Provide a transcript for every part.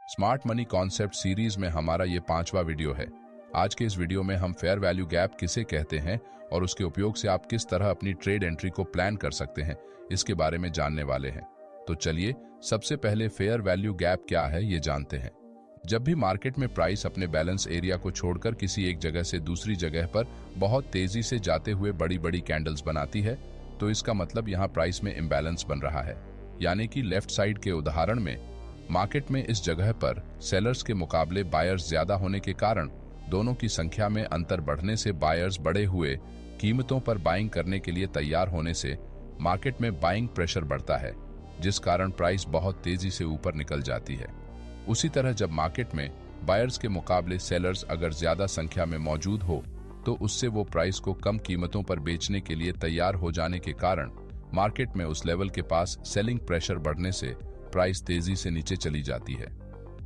Smart money concept series में हमारा ये 5वां वीडियो है। आज के इस वीडियो में हम फेयर वैल्यू गैप किसे कहते हैं और उसके उपयोग से आप किस तरह अपनी ट्रेड एंट्री को प्लान कर सकते हैं, इसके बारे में जानने वाले हैं। तो चलिए सबसे पहले फेयर वैल्यू गैप क्या है ये जानते हैं। जब भी मार्केट में प्राइस अपने बैलेंस एरिया को छोड़कर किसी एक जगह से दूसरी जगह पर बहुत तेजी से जाते हुए बड़ी बड़ी कैंडल्स बनाती है, तो इसका मतलब यहाँ प्राइस में इम्बैलेंस बन रहा है। यानी कि लेफ्ट साइड के उदाहरण में मार्केट में इस जगह पर सेलर्स के मुकाबले बायर्स ज्यादा होने के कारण दोनों की संख्या में अंतर बढ़ने से बायर्स बढ़े हुए कीमतों पर बाइंग करने के लिए तैयार होने से मार्केट में बाइंग प्रेशर बढ़ता है, जिस कारण प्राइस बहुत तेजी से ऊपर निकल जाती है। उसी तरह जब मार्केट में बायर्स के मुकाबले सेलर्स अगर ज्यादा संख्या में मौजूद हो तो उससे वो प्राइस को कम कीमतों पर बेचने के लिए तैयार हो जाने के कारण मार्केट में उस लेवल के पास सेलिंग प्रेशर बढ़ने से प्राइस तेजी से नीचे चली जाती है।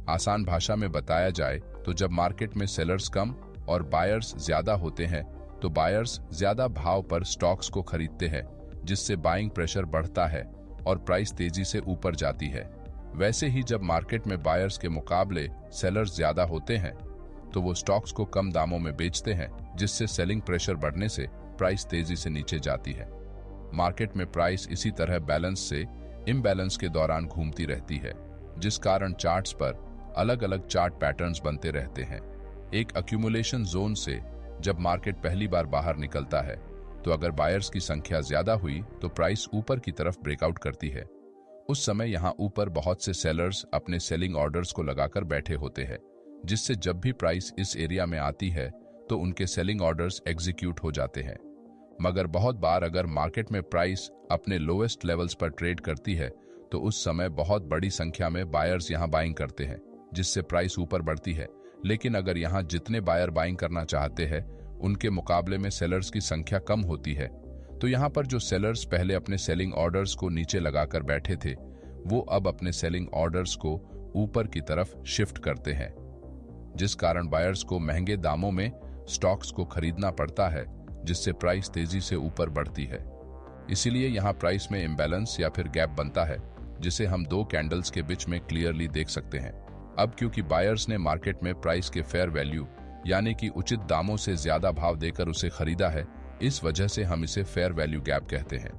आसान भाषा में बताया जाए तो जब मार्केट में सेलर्स कम और बायर्स ज्यादा होते हैं तो बायर्स ज्यादा भाव पर स्टॉक्स को खरीदते हैं, जिससे बाइंग प्रेशर बढ़ता है और प्राइस तेजी से ऊपर जाती है। वैसे ही जब मार्केट में बायर्स के मुकाबले सेलर्स ज्यादा होते हैं तो वो स्टॉक्स को कम दामों में बेचते हैं, जिससे सेलिंग प्रेशर बढ़ने से प्राइस तेजी से नीचे जाती है। मार्केट में प्राइस इसी तरह बैलेंस से इम्बैलेंस के दौरान घूमती रहती है, जिस कारण चार्ट्स पर अलग अलग चार्ट पैटर्न्स बनते रहते हैं। एक अक्यूमुलेशन जोन से जब मार्केट पहली बार बाहर निकलता है तो अगर बायर्स की संख्या ज्यादा हुई तो प्राइस ऊपर की तरफ ब्रेकआउट करती है। उस समय यहाँ ऊपर बहुत से सेलर्स अपने सेलिंग ऑर्डर्स को लगाकर बैठे होते हैं, जिससे जब भी प्राइस इस एरिया में आती है तो उनके सेलिंग ऑर्डर्स एग्जीक्यूट हो जाते हैं। मगर बहुत बार अगर मार्केट में प्राइस अपने लोएस्ट लेवल्स पर ट्रेड करती है तो उस समय बहुत बड़ी संख्या में बायर्स यहाँ बाइंग करते हैं, जिससे प्राइस ऊपर बढ़ती है। लेकिन अगर यहाँ जितने बायर बाइंग करना चाहते हैं उनके मुकाबले में सेलर्स की संख्या कम होती है, तो यहाँ पर जो सेलर्स पहले अपने सेलिंग ऑर्डर्स को नीचे लगाकर बैठे थे वो अब अपने सेलिंग ऑर्डर्स को ऊपर की तरफ शिफ्ट करते हैं, जिस कारण बायर्स को महंगे दामों में स्टॉक्स को खरीदना पड़ता है, जिससे प्राइस तेजी से ऊपर बढ़ती है। इसीलिए यहाँ प्राइस में इम्बैलेंस या फिर गैप बनता है, जिसे हम दो कैंडल्स के बीच में क्लियरली देख सकते हैं। अब क्योंकि बायर्स ने मार्केट में प्राइस के फेयर वैल्यू यानी कि उचित दामों से ज्यादा भाव देकर उसे खरीदा है, इस वजह से हम इसे फेयर वैल्यू गैप कहते हैं।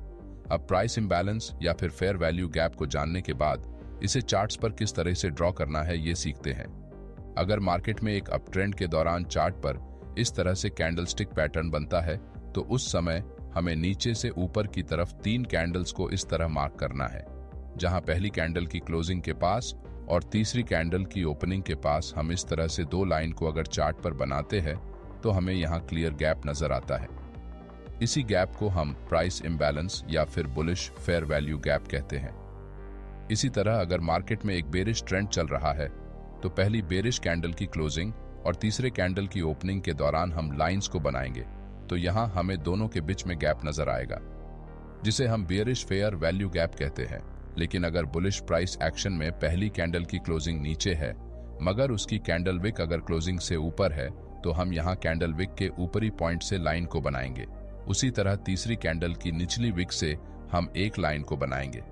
अब प्राइस इम्बैलेंस या फिर फेयर वैल्यू गैप को जानने के बाद इसे चार्ट्स पर किस तरह से ड्रॉ करना है ये सीखते हैं। अगर मार्केट में एक अप ट्रेंड के दौरान चार्ट पर इस तरह से कैंडलस्टिक पैटर्न बनता है तो उस समय हमें नीचे से ऊपर की तरफ 3 कैंडल्स को इस तरह मार्क करना है, जहां पहली कैंडल की क्लोजिंग के पास और तीसरी कैंडल की ओपनिंग के पास हम इस तरह से 2 लाइन को अगर चार्ट पर बनाते हैं तो हमें यहाँ क्लियर गैप नजर आता है। इसी गैप को हम प्राइस इम्बैलेंस या फिर बुलिश फेयर वैल्यू गैप कहते हैं। इसी तरह अगर मार्केट में एक बेरिश ट्रेंड चल रहा है तो पहली बेरिश कैंडल की क्लोजिंग और तीसरे कैंडल की ओपनिंग के दौरान हम लाइंस को बनाएंगे, तो यहाँ हमें दोनों के बीच में गैप नजर आएगा, जिसे हम बेयरिश फेयर वैल्यू गैप कहते हैं। लेकिन अगर बुलिश प्राइस एक्शन में पहली कैंडल की क्लोजिंग नीचे है मगर उसकी कैंडल विक अगर क्लोजिंग से ऊपर है तो हम यहाँ कैंडल विक के ऊपरी पॉइंट से लाइन को बनाएंगे। उसी तरह तीसरी कैंडल की निचली विक से हम एक लाइन को बनाएंगे।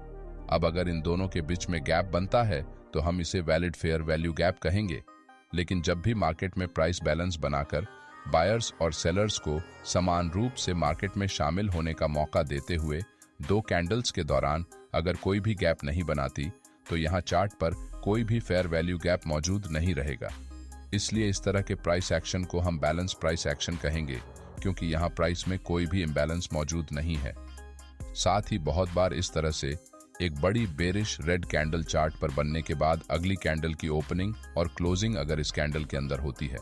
अब अगर इन दोनों के बीच में गैप बनता है तो हम इसे वैलिड फेयर वैल्यू गैप कहेंगे। लेकिन जब भी मार्केट में प्राइस बैलेंस बनाकर बायर्स और सेलर्स को समान रूप से मार्केट में शामिल होने का मौका देते हुए 2 कैंडल्स के दौरान अगर कोई भी गैप नहीं बनाती तो यहाँ चार्ट पर कोई भी फेयर वैल्यू गैप मौजूद नहीं रहेगा। इसलिए इस तरह के प्राइस एक्शन को हम बैलेंस प्राइस एक्शन कहेंगे, क्योंकि यहाँ प्राइस में कोई भी इम्बैलेंस मौजूद नहीं है। साथ ही बहुत बार इस तरह से एक बड़ी बेरिश रेड कैंडल चार्ट पर बनने के बाद अगली कैंडल की ओपनिंग और क्लोजिंग अगर इस कैंडल के अंदर होती है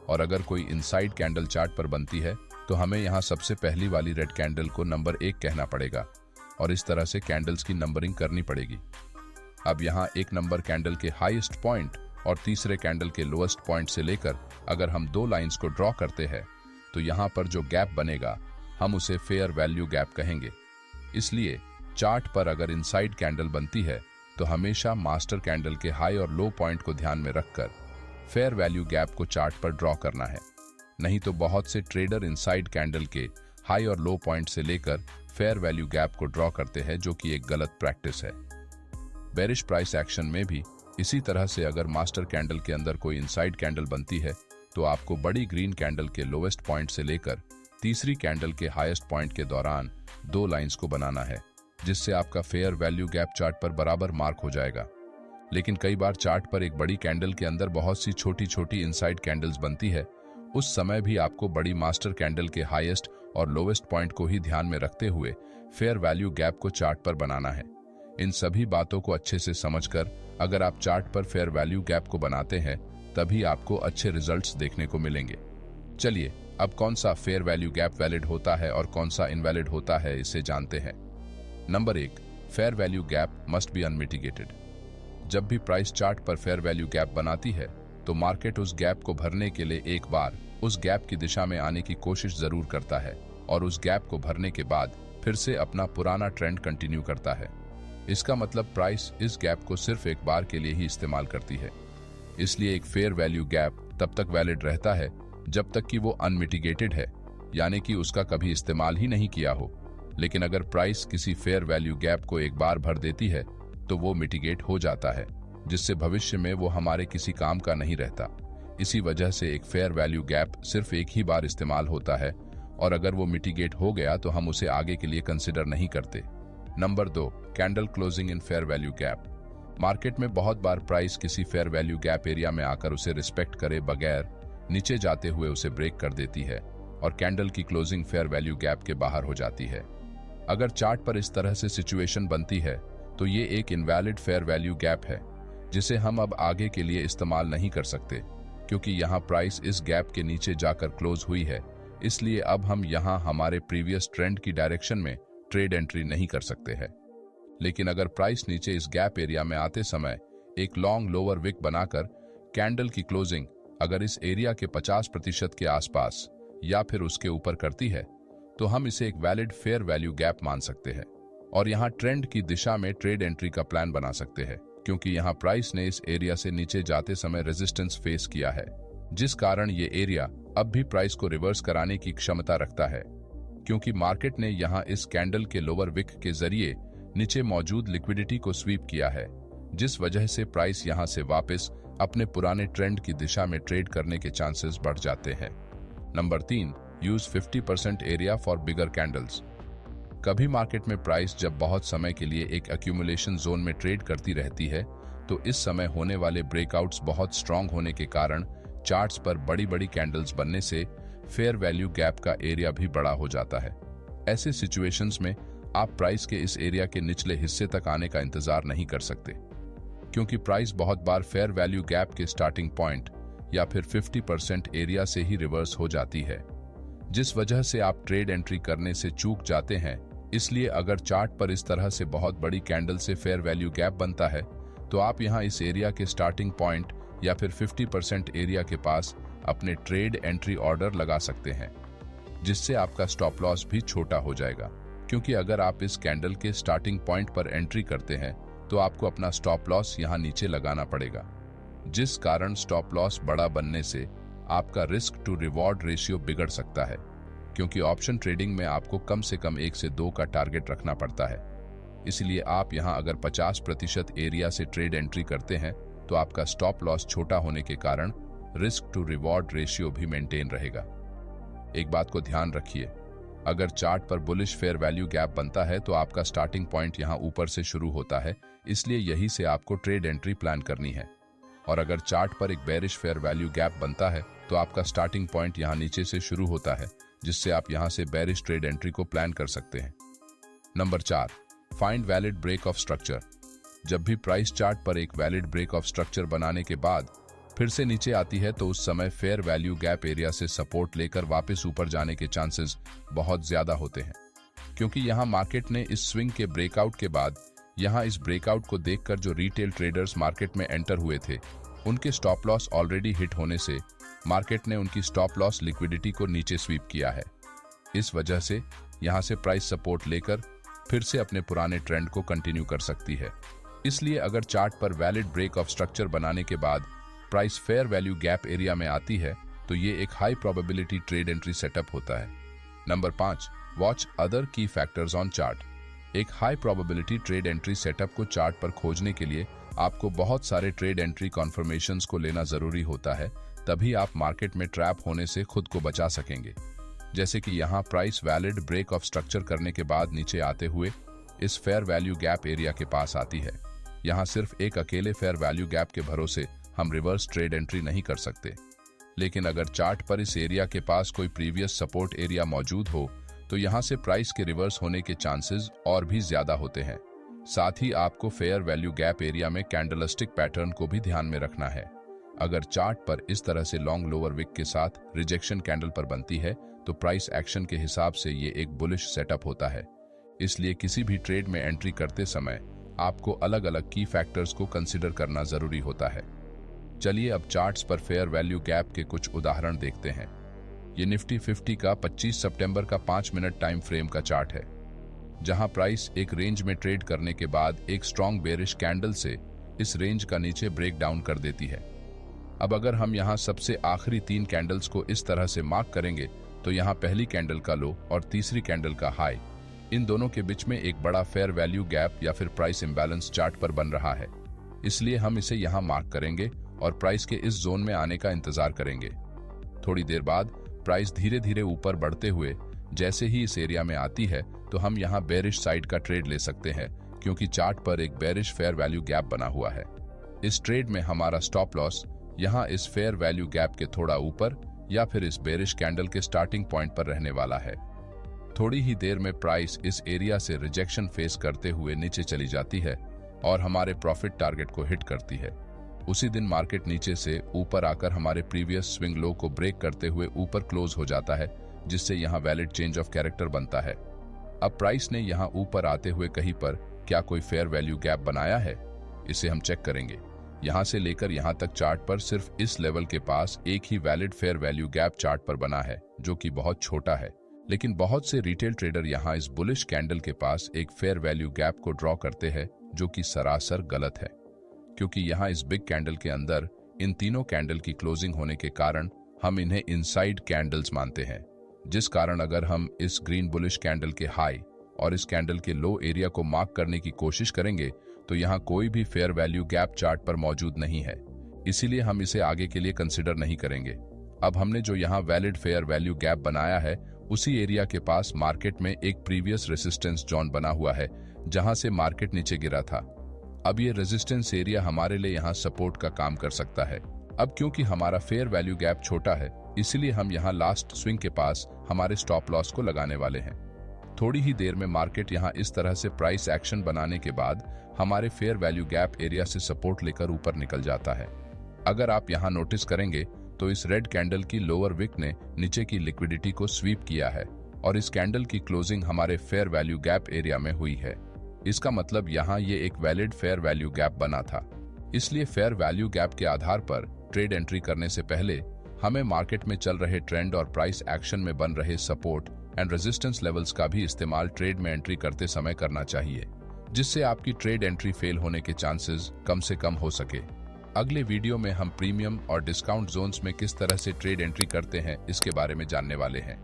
और अगर कोई इनसाइड कैंडल चार्ट पर बनती है तो हमें यहाँ सबसे पहली वाली रेड कैंडल को नंबर 1 कहना पड़ेगा और इस तरह से कैंडल्स की नंबरिंग करनी पड़ेगी। अब यहाँ 1 नंबर कैंडल के हाईएस्ट पॉइंट और तीसरे कैंडल के लोएस्ट पॉइंट से लेकर अगर हम 2 लाइंस को ड्रॉ करते हैं तो यहाँ पर जो गैप बनेगा हम उसे फेयर वैल्यू गैप कहेंगे। इसलिए चार्ट पर अगर इनसाइड कैंडल बनती है तो हमेशा मास्टर कैंडल के हाई और लो पॉइंट को ध्यान में रखकर फेयर वैल्यू गैप को चार्ट पर ड्रॉ करना है। नहीं तो बहुत से ट्रेडर इनसाइड कैंडल के हाई और लो पॉइंट से लेकर फेयर वैल्यू गैप को ड्रॉ करते हैं, जो कि एक गलत प्रैक्टिस है। बेरिश प्राइस एक्शन में भी इसी तरह से अगर मास्टर कैंडल के अंदर कोई इनसाइड कैंडल बनती है तो आपको बड़ी ग्रीन कैंडल के लोवेस्ट पॉइंट से लेकर तीसरी कैंडल के हाईएस्ट पॉइंट के दौरान 2 लाइंस को बनाना है, जिससे आपका फेयर वैल्यू गैप चार्ट पर बराबर मार्क हो जाएगा। लेकिन कई बार चार्ट पर एक बड़ी कैंडल के अंदर बहुत सी छोटी छोटी इनसाइड कैंडल्स बनती है। उस समय भी आपको बड़ी मास्टर कैंडल के हाईएस्ट और लोवेस्ट पॉइंट को ही ध्यान में रखते हुए फेयर वैल्यू गैप को चार्ट पर बनाना है। इन सभी बातों को अच्छे से समझकर अगर आप चार्ट पर फेयर वैल्यू गैप को बनाते हैं तभी आपको अच्छे रिजल्ट्स देखने को मिलेंगे। चलिए अब कौन सा फेयर वैल्यू गैप वैलिड होता है और कौन सा इनवैलिड होता है इसे जानते हैं। Number 1, fair value gap must be unmitigated. जब भी प्राइस चार्ट पर फेयर वैल्यू गैप बनाती है तो मार्केट उस गैप को भरने के लिए एक बार उस गैप की दिशा में आने की कोशिश जरूर करता है और उस गैप को भरने के बाद फिर से अपना पुराना ट्रेंड कंटिन्यू करता है। इसका मतलब प्राइस इस गैप को सिर्फ एक बार के लिए ही इस्तेमाल करती है। इसलिए एक फेयर वैल्यू गैप तब तक वैलिड रहता है जब तक कि वो अनमिटिगेटेड है, यानी कि उसका कभी इस्तेमाल ही नहीं किया हो। लेकिन अगर प्राइस किसी फेयर वैल्यू गैप को एक बार भर देती है तो वो मिटिगेट हो जाता है, जिससे भविष्य में वो हमारे किसी काम का नहीं रहता। इसी वजह से एक फेयर वैल्यू गैप सिर्फ एक ही बार इस्तेमाल होता है और अगर वो मिटिगेट हो गया तो हम उसे आगे के लिए कंसिडर नहीं करते। Number 2, candle closing in fair value gap. Market में बहुत बार प्राइस किसी फेयर वैल्यू गैप एरिया में आकर उसे रिस्पेक्ट करे बगैर नीचे जाते हुए उसे ब्रेक कर देती है और कैंडल की क्लोजिंग फेयर वैल्यू गैप के बाहर हो जाती है। अगर चार्ट पर इस तरह से सिचुएशन बनती है तो ये एक इनवैलिड फेयर वैल्यू गैप है, जिसे हम अब आगे के लिए इस्तेमाल नहीं कर सकते, क्योंकि यहाँ प्राइस इस गैप के नीचे जाकर क्लोज हुई है। इसलिए अब हम यहाँ हमारे प्रीवियस ट्रेंड की डायरेक्शन में ट्रेड एंट्री नहीं कर सकते हैं। लेकिन अगर प्राइस नीचे इस गैप एरिया में आते समय एक लॉन्ग लोअर विक बनाकर कैंडल की क्लोजिंग अगर इस एरिया के 50% के आसपास या फिर उसके ऊपर करती है तो हम इसे एक वैलिड फेयर वैल्यू गैप मान सकते हैं और यहाँ ट्रेंड की दिशा में ट्रेड एंट्री का प्लान बना सकते हैं, क्योंकि यहाँ प्राइस ने इस एरिया से नीचे जाते समय रेजिस्टेंस फेस किया है, जिस कारण ये एरिया अब भी प्राइस को रिवर्स कराने की क्षमता रखता है, क्योंकि मार्केट ने यहाँ इस कैंडल के लोअर विक के जरिए नीचे मौजूद लिक्विडिटी को स्वीप किया है, जिस वजह से प्राइस यहाँ से वापस अपने पुराने ट्रेंड की दिशा में ट्रेड करने के चांसेस बढ़ जाते हैं। Number 3, use 50% area for bigger candles. कभी मार्केट में प्राइस जब बहुत समय के लिए एक एक्यूमुलेशन जोन में ट्रेड करती रहती है तो इस समय होने वाले ब्रेकआउट्स बहुत स्ट्रांग होने के कारण चार्ट्स पर बड़ी बड़ी कैंडल्स बनने से फेयर वैल्यू गैप का एरिया भी बड़ा हो जाता है। ऐसे सिचुएशंस में आप प्राइस के इस एरिया के निचले हिस्से तक आने का इंतजार नहीं कर सकते, क्योंकि प्राइस बहुत बार फेयर वैल्यू गैप के स्टार्टिंग पॉइंट या फिर 50% एरिया से ही रिवर्स हो जाती है, जिस वजह से आप ट्रेड एंट्री करने से चूक जाते हैं। इसलिए अगर चार्ट पर इस तरह से बहुत बड़ी कैंडल से फेयर वैल्यू गैप बनता है तो आप यहां इस एरिया के स्टार्टिंग पॉइंट या फिर 50% एरिया के पास अपने ट्रेड एंट्री ऑर्डर लगा सकते हैं, जिससे आपका स्टॉप लॉस भी छोटा हो जाएगा, क्योंकि अगर आप इस कैंडल के स्टार्टिंग पॉइंट पर एंट्री करते हैं तो आपको अपना स्टॉप लॉस यहां नीचे लगाना पड़ेगा, जिस कारण स्टॉप लॉस बड़ा बनने से आपका रिस्क टू रिवॉर्ड रेशियो बिगड़ सकता है, क्योंकि ऑप्शन ट्रेडिंग में आपको कम से कम 1 से 2 का टारगेट रखना पड़ता है। इसलिए आप यहां अगर 50% एरिया से ट्रेड एंट्री करते हैं तो आपका स्टॉप लॉस छोटा होने के कारण रिस्क टू रिवॉर्ड रेशियो भी मेंटेन रहेगा। एक बात को ध्यान रखिए, अगर चार्ट पर बुलिश फेयर वैल्यू गैप बनता है तो आपका स्टार्टिंग पॉइंट यहां ऊपर से शुरू होता है, इसलिए यही से आपको ट्रेड एंट्री प्लान करनी है। और अगर चार्ट पर एक बेरिश फेयर वैल्यू गैप बनता है तो आपका स्टार्टिंग पॉइंट यहां नीचे से शुरू होता है, जिससे आप यहां से बेरिश ट्रेड एंट्री को प्लान कर सकते हैं। Number 4, find valid break of structure. जब भी प्राइस चार्ट पर एक वैलिड ब्रेक ऑफ स्ट्रक्चर बनाने के बाद फिर से नीचे आती है तो उस समय फेयर वैल्यू गैप एरिया से सपोर्ट लेकर वापस ऊपर जाने के चांसेस बहुत ज्यादा होते हैं, क्योंकि यहां मार्केट ने इस स्विंग के ब्रेकआउट के बाद यहां इस ब्रेकआउट को देखकर जो रिटेल ट्रेडर्स मार्केट में एंटर हुए थे उनके स्टॉप लॉस ऑलरेडी हिट होने से मार्केट ने उनकी स्टॉप लॉस लिक्विडिटी को नीचे स्वीप किया है। इस वजह से यहां से प्राइस सपोर्ट लेकर फिर से अपने पुराने ट्रेंड को कंटिन्यू कर सकती है। इसलिए अगर चार्ट पर वैलिड ब्रेक ऑफ स्ट्रक्चर बनाने के बाद price fair value gap area में आती है तो ये एक high probability trade entry setup होता है। नंबर 5, वॉच अदर की फैक्टर्स ऑन चार्ट। एक high probability trade entry setup को चार्ट पर खोजने के लिए आपको बहुत सारे ट्रेड एंट्री कॉन्फर्मेशंस को लेना जरूरी होता है, तभी आप मार्केट में ट्रैप होने से खुद को बचा सकेंगे। जैसे कि यहाँ price valid break of structure करने के बाद नीचे आते हुए इस फेयर वैल्यू गैप एरिया के पास आती है। यहाँ सिर्फ एक अकेले फेयर वैल्यू गैप के भरोसे हम रिवर्स ट्रेड एंट्री नहीं कर सकते, लेकिन अगर चार्ट पर इस एरिया के पास कोई प्रीवियस सपोर्ट एरिया मौजूद हो तो यहाँ से प्राइस के रिवर्स होने के चांसेस और भी ज्यादा होते हैं। साथ ही आपको फेयर वैल्यू गैप एरिया में कैंडलस्टिक पैटर्न को भी ध्यान में रखना है। अगर चार्ट पर इस तरह से लॉन्ग लोअर विक के साथ रिजेक्शन कैंडल पर बनती है तो प्राइस एक्शन के हिसाब से ये एक बुलिश सेटअप होता है। इसलिए किसी भी ट्रेड में एंट्री करते समय आपको अलग अलग की फैक्टर्स को कंसिडर करना जरूरी होता है। चलिए अब चार्ट्स पर फेयर वैल्यू गैप के कुछ उदाहरण देखते हैं। ये निफ्टी 50 का 25 सितंबर का 5 मिनट टाइम फ्रेम का चार्ट है, जहां प्राइस एक रेंज में ट्रेड करने के बाद एक स्ट्रॉन्ग बेरिश कैंडल से इस रेंज का नीचे ब्रेक डाउन कर देती है। अब अगर हम यहां सबसे आखिरी 3 कैंडल्स को इस तरह से मार्क करेंगे तो यहां पहली कैंडल का लो और तीसरी कैंडल का हाई, इन दोनों के बीच में एक बड़ा फेयर वैल्यू गैप या फिर प्राइस इम्बैलेंस चार्ट पर बन रहा है। इसलिए हम इसे यहां मार्क करेंगे और प्राइस के इस जोन में आने का इंतजार करेंगे। थोड़ी देर बाद प्राइस धीरे धीरे ऊपर बढ़ते हुए जैसे ही इस एरिया में आती है तो हम यहां बेरिश साइड का ट्रेड ले सकते हैं, क्योंकि चार्ट पर एक बेरिश फेयर वैल्यू गैप बना हुआ है। इस ट्रेड में हमारा स्टॉप लॉस यहां इस फेयर वैल्यू गैप के थोड़ा ऊपर या फिर इस बेरिश कैंडल के स्टार्टिंग पॉइंट पर रहने वाला है। थोड़ी ही देर में प्राइस इस एरिया से रिजेक्शन फेस करते हुए नीचे चली जाती है और हमारे प्रॉफिट टारगेट को हिट करती है। उसी दिन मार्केट नीचे से ऊपर आकर हमारे प्रीवियस स्विंग लो को ब्रेक करते हुए ऊपर क्लोज हो जाता है, जिससे यहाँ वैलिड चेंज ऑफ कैरेक्टर बनता है। अब प्राइस ने यहाँ ऊपर आते हुए कहीं पर क्या कोई फेयर वैल्यू गैप बनाया है, इसे हम चेक करेंगे। यहाँ से लेकर यहाँ तक चार्ट पर सिर्फ इस लेवल के पास एक ही valid fair value gap chart पर बना है, जो कि बहुत छोटा है। लेकिन बहुत से रिटेल ट्रेडर यहाँ इस बुलिश कैंडल के पास एक फेयर वैल्यू गैप को ड्रॉ करते हैं, जो कि सरासर गलत है, क्योंकि यहाँ इस बिग कैंडल के अंदर इन तीनों कैंडल की क्लोजिंग होने के कारण हम इन्हें इनसाइड कैंडल्स मानते हैं, जिस कारण अगर हम इस ग्रीन बुलिश कैंडल के हाई और इस कैंडल के लो एरिया को मार्क करने की कोशिश करेंगे तो यहाँ कोई भी फेयर वैल्यू गैप चार्ट पर मौजूद नहीं है, इसीलिए हम इसे आगे के लिए कंसिडर नहीं करेंगे। अब हमने जो यहाँ वैलिड फेयर वैल्यू गैप बनाया है, उसी एरिया के पास मार्केट में एक प्रीवियस रेजिस्टेंस जोन बना हुआ है, जहां से मार्केट नीचे गिरा था। अब ये रेजिस्टेंस एरिया हमारे लिए यहाँ सपोर्ट का काम कर सकता है। अब क्योंकि हमारा फेयर वैल्यू गैप छोटा है, इसलिए हम यहाँ लास्ट स्विंग के पास हमारे स्टॉप लॉस को लगाने वाले हैं। थोड़ी ही देर में मार्केट यहाँ इस तरह से प्राइस एक्शन बनाने के बाद हमारे फेयर वैल्यू गैप एरिया से सपोर्ट लेकर ऊपर निकल जाता है। अगर आप यहाँ नोटिस करेंगे तो इस रेड कैंडल की लोअर विक ने नीचे की लिक्विडिटी को स्वीप किया है और इस कैंडल की क्लोजिंग हमारे फेयर वैल्यू गैप एरिया में हुई है। इसका मतलब यहाँ ये एक वैलिड फेयर वैल्यू गैप बना था। इसलिए फेयर वैल्यू गैप के आधार पर ट्रेड एंट्री करने से पहले हमें मार्केट में चल रहे ट्रेंड और प्राइस एक्शन में बन रहे सपोर्ट एंड रेजिस्टेंस लेवल्स का भी इस्तेमाल ट्रेड में एंट्री करते समय करना चाहिए, जिससे आपकी ट्रेड एंट्री फेल होने के चांसेस कम से कम हो सके। अगले वीडियो में हम प्रीमियम और डिस्काउंट जोन्स में किस तरह से ट्रेड एंट्री करते हैं, इसके बारे में जानने वाले हैं।